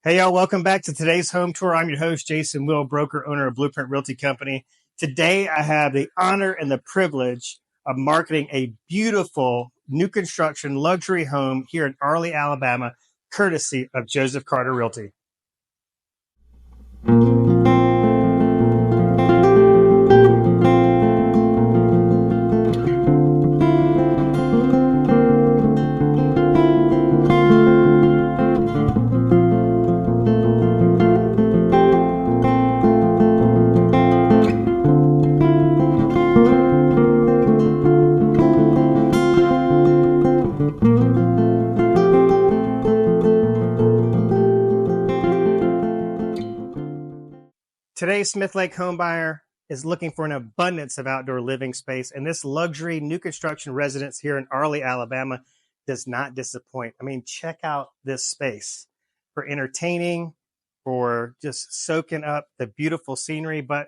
Hey, y'all, welcome back to today's home tour. I'm your host, Jason Will, broker, owner of Blueprint Realty Company. Today, I have the honor and the privilege of marketing a beautiful new construction luxury home here in Arley, Alabama, courtesy of Joseph Carter Realty. Today's Smith Lake home buyer is looking for an abundance of outdoor living space, and this luxury new construction residence here in Arley, Alabama does not disappoint. I mean, check out this space for entertaining, for just soaking up the beautiful scenery. But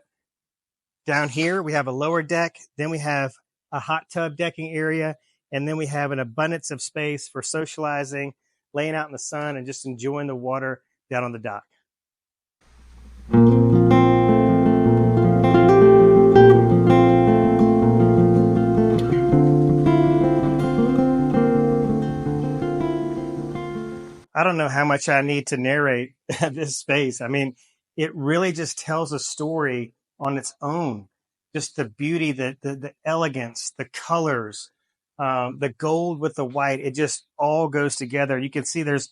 down here, we have a lower deck, then we have a hot tub decking area, and then we have an abundance of space for socializing, laying out in the sun, and just enjoying the water down on the dock. I don't know how much I need to narrate this space. I mean, it really just tells a story on its own. Just the beauty, the elegance, the colors, the gold with the white. It just all goes together. You can see there's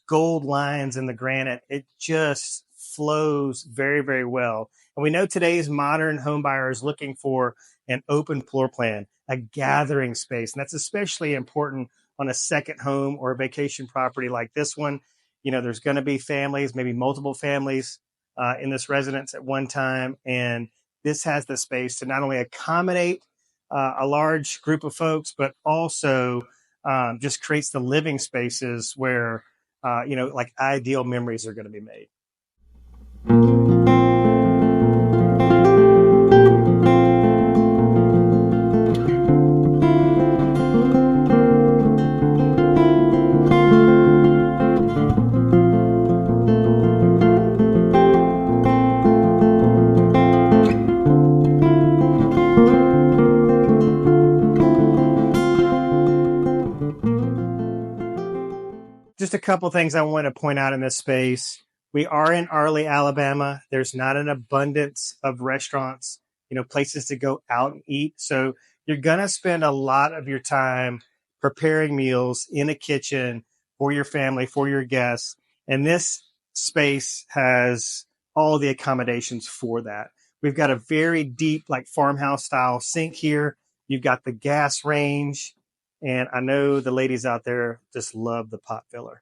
gold lines in the granite. It just flows very, very well. And we know today's modern home buyer is looking for an open floor plan, a gathering space. And that's especially important on a second home or a vacation property like this one. You know, there's going to be families, maybe multiple families in this residence at one time. And this has the space to not only accommodate a large group of folks, but also just creates the living spaces where, like ideal memories are going to be made. Just a couple things I want to point out in this space. We are in Arley, Alabama. There's not an abundance of restaurants, places to go out and eat. So you're going to spend a lot of your time preparing meals in a kitchen for your family, for your guests. And this space has all the accommodations for that. We've got a very deep, like farmhouse style sink here. You've got the gas range. And I know the ladies out there just love the pot filler.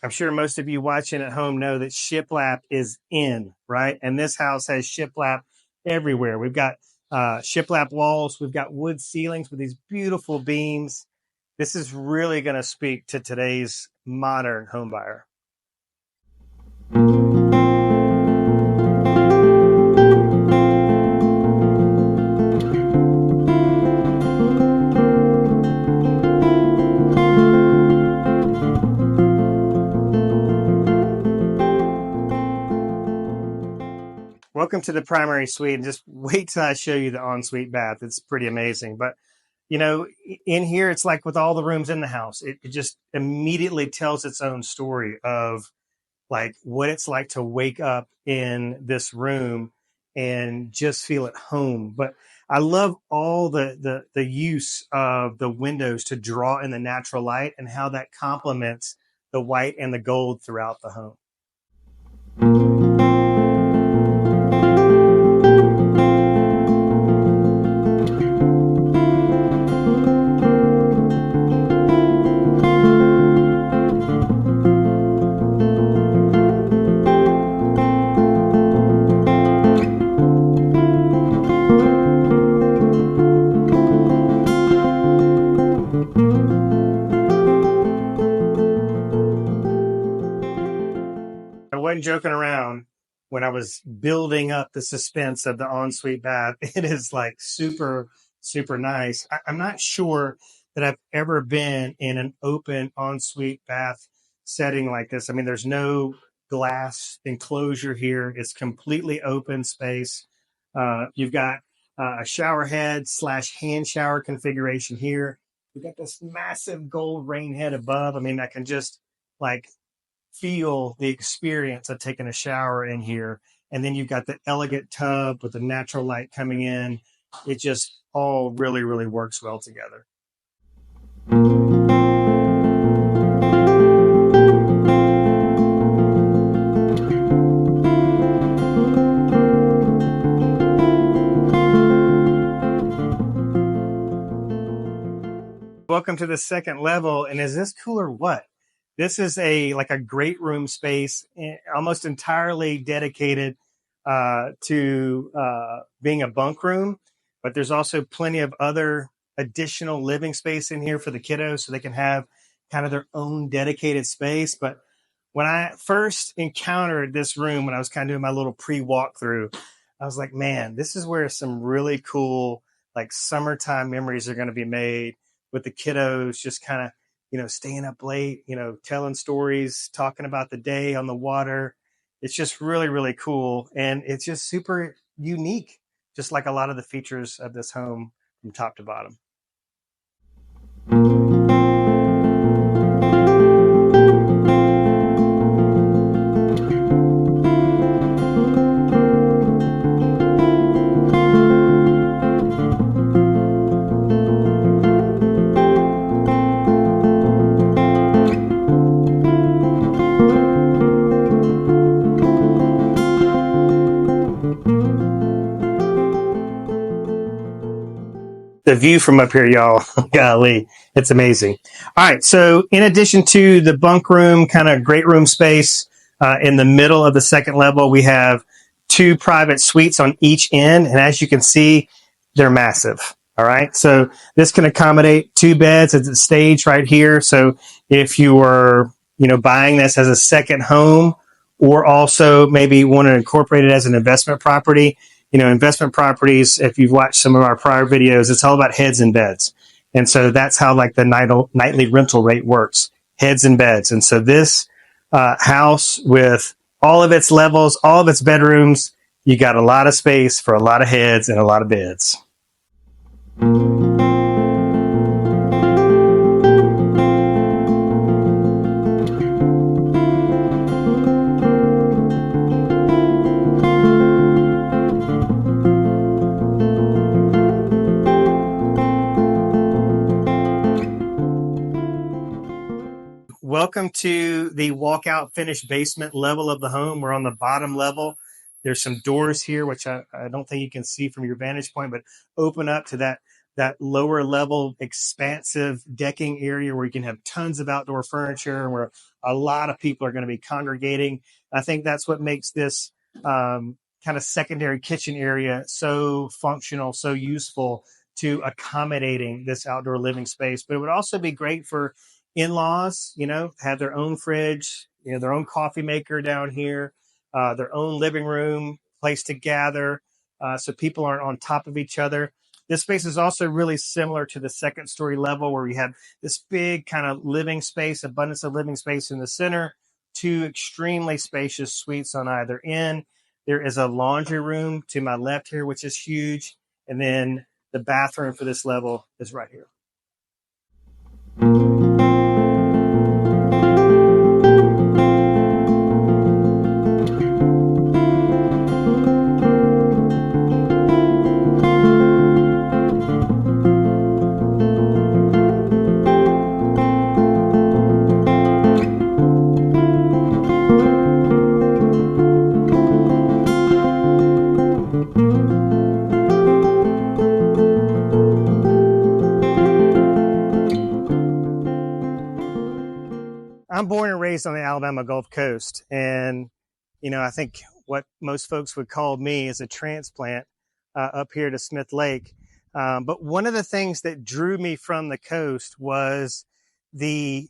I'm sure most of you watching at home know that shiplap is in, right? And this house has shiplap everywhere. We've got shiplap walls. We've got wood ceilings with these beautiful beams. This is really going to speak to today's modern home buyer. Welcome to the primary suite, and just wait till I show you the ensuite bath. It's pretty amazing. But, in here, it's like with all the rooms in the house, it just immediately tells its own story of like what it's like to wake up in this room and just feel at home. But I love all the use of the windows to draw in the natural light and how that complements the white and the gold throughout the home. I wasn't joking around. when I was building up the suspense of the ensuite bath. It is like super, super nice. I'm not sure that I've ever been in an open ensuite bath setting like this. I mean, there's no glass enclosure here. It's completely open space. You've got a shower head / hand shower configuration here. You've got this massive gold rain head above. I mean, I can just like feel the experience of taking a shower in here. And then you've got the elegant tub with the natural light coming in. It just all really, really works well together. Welcome to the second level. And is this cool or what? This is like a great room space, almost entirely dedicated to being a bunk room. But there's also plenty of other additional living space in here for the kiddos, so they can have kind of their own dedicated space. But when I first encountered this room, when I was kind of doing my little pre-walkthrough, I was like, man, this is where some really cool, like summertime memories are going to be made with the kiddos, just kind of, staying up late, telling stories, talking about the day on the water. It's just really, really cool. And it's just super unique, just like a lot of the features of this home from top to bottom. The view from up here, y'all, golly, it's amazing. All right, so in addition to the bunk room, kind of great room space, in the middle of the second level, we have 2 private suites on each end, and as you can see, they're massive. All right, so this can accommodate 2 beds at the stage right here. So if you were, buying this as a second home, or also maybe want to incorporate it as an investment property, investment properties, if you've watched some of our prior videos, it's all about heads and beds. And so that's how like the nightly rental rate works, heads and beds. And so this house with all of its levels, all of its bedrooms, you got a lot of space for a lot of heads and a lot of beds. Welcome to the walkout finished basement level of the home. We're on the bottom level. There's some doors here, which I don't think you can see from your vantage point, but open up to that lower level expansive decking area where you can have tons of outdoor furniture and where a lot of people are going to be congregating. I think that's what makes this kind of secondary kitchen area so functional, so useful to accommodating this outdoor living space. But it would also be great for in-laws, have their own fridge, their own coffee maker down here, their own living room, place to gather, so people aren't on top of each other. This space is also really similar to the second story level where we have this big kind of living space, abundance of living space in the center, 2 extremely spacious suites on either end. There is a laundry room to my left here, which is huge. And then the bathroom for this level is right here. I'm born and raised on the Alabama Gulf Coast. And, I think what most folks would call me is a transplant up here to Smith Lake. But one of the things that drew me from the coast was the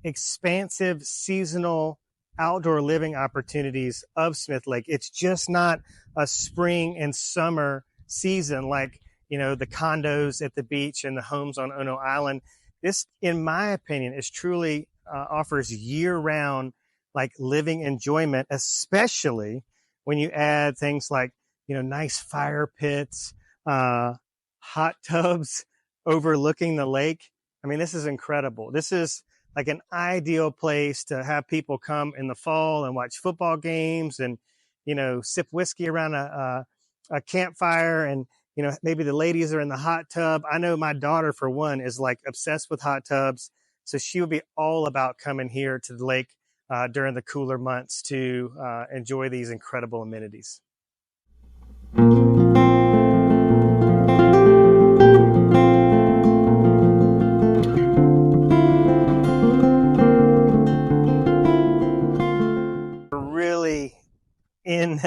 expansive seasonal outdoor living opportunities of Smith Lake. It's just not a spring and summer season like, the condos at the beach and the homes on Ono Island. This, in my opinion, is truly offers year-round like living enjoyment, especially when you add things like, nice fire pits, hot tubs overlooking the lake. I mean, this is incredible. This is like an ideal place to have people come in the fall and watch football games and, sip whiskey around a campfire. And, maybe the ladies are in the hot tub. I know my daughter, for one, is like obsessed with hot tubs. So she would be all about coming here to the lake during the cooler months to enjoy these incredible amenities. Really in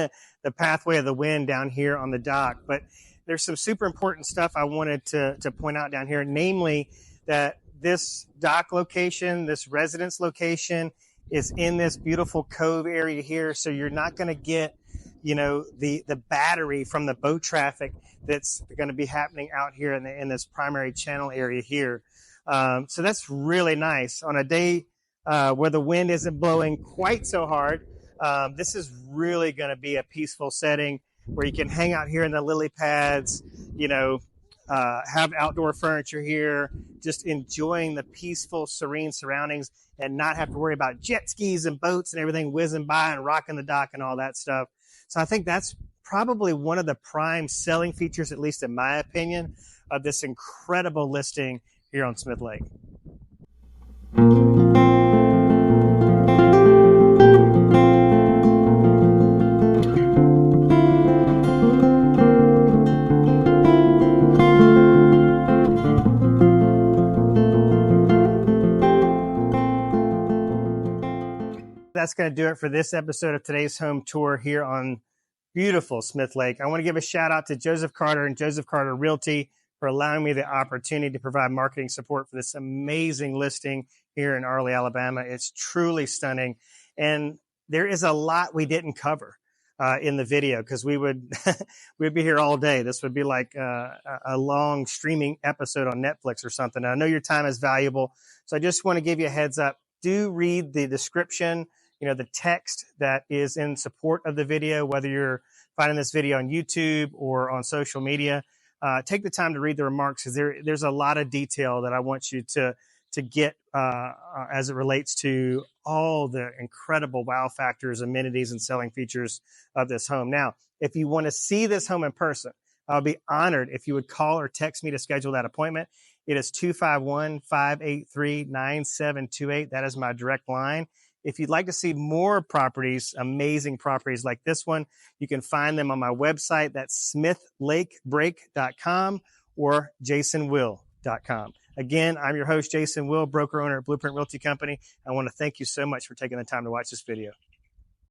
the pathway of the wind down here on the dock, but there's some super important stuff I wanted to point out down here, namely that this dock location, this residence location, is in this beautiful cove area here. So you're not going to get, the battery from the boat traffic that's going to be happening out here in this primary channel area here. So that's really nice on a day where the wind isn't blowing quite so hard. This is really going to be a peaceful setting where you can hang out here in the lily pads, have outdoor furniture here, just enjoying the peaceful, serene surroundings and not have to worry about jet skis and boats and everything whizzing by and rocking the dock and all that stuff. So I think that's probably one of the prime selling features, at least in my opinion, of this incredible listing here on Smith Lake. That's going to do it for this episode of today's home tour here on beautiful Smith Lake. I want to give a shout out to Joseph Carter and Joseph Carter Realty for allowing me the opportunity to provide marketing support for this amazing listing here in Arley, Alabama. It's truly stunning. And there is a lot we didn't cover in the video because we'd be here all day. This would be like a long streaming episode on Netflix or something. And I know your time is valuable. So I just want to give you a heads up. Do read the description, the text that is in support of the video, whether you're finding this video on YouTube or on social media. Take the time to read the remarks because there's a lot of detail that I want you to get as it relates to all the incredible wow factors, amenities, and selling features of this home. Now, if you want to see this home in person, I'll be honored if you would call or text me to schedule that appointment. It is 251-583-9728. That is my direct line. If you'd like to see more properties, amazing properties like this one, you can find them on my website. That's smithlakebreak.com or jasonwill.com. Again, I'm your host, Jason Will, broker owner at Blueprint Realty Company. I want to thank you so much for taking the time to watch this video.